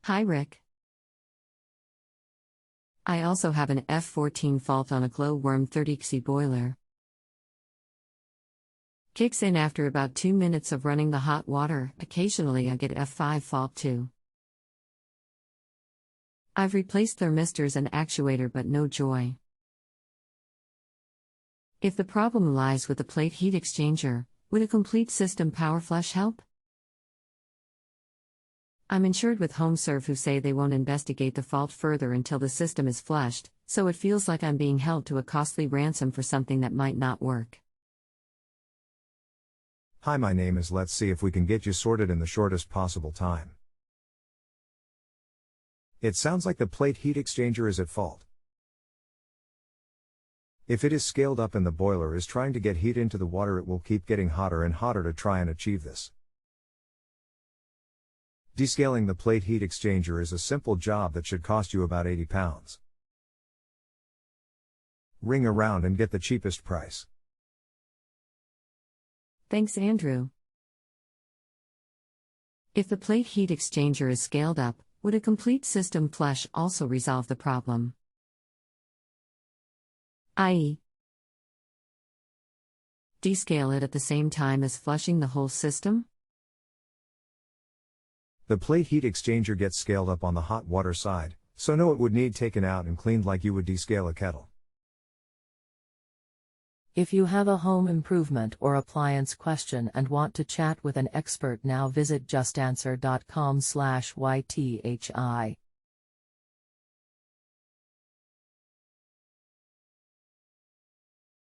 Hi Rick. I also have an F14 fault on a glowworm 30xy boiler. Kicks in after about 2 minutes of running the hot water. Occasionally I get F5 fault too. I've replaced thermistors and actuator but no joy. If the problem lies with the plate heat exchanger, would a complete system power flush help? I'm insured with Homeserve, who say they won't investigate the fault further until the system is flushed, so it feels like I'm being held to a costly ransom for something that might not work. Hi, my name is. Let's see if we can get you sorted in the shortest possible time. It sounds like the plate heat exchanger is at fault. If it is scaled up and the boiler is trying to get heat into the water, it will keep getting hotter and hotter to try and achieve this. Descaling the plate heat exchanger is a simple job that should cost you about £80. Ring around and get the cheapest price. Thanks, Andrew. If the plate heat exchanger is scaled up, would a complete system flush also resolve the problem? i.e., descale it at the same time as flushing the whole system? The plate heat exchanger gets scaled up on the hot water side, so no, it would need taken out and cleaned like you would descale a kettle. If you have a home improvement or appliance question and want to chat with an expert now, visit JustAnswer.com/YTHI.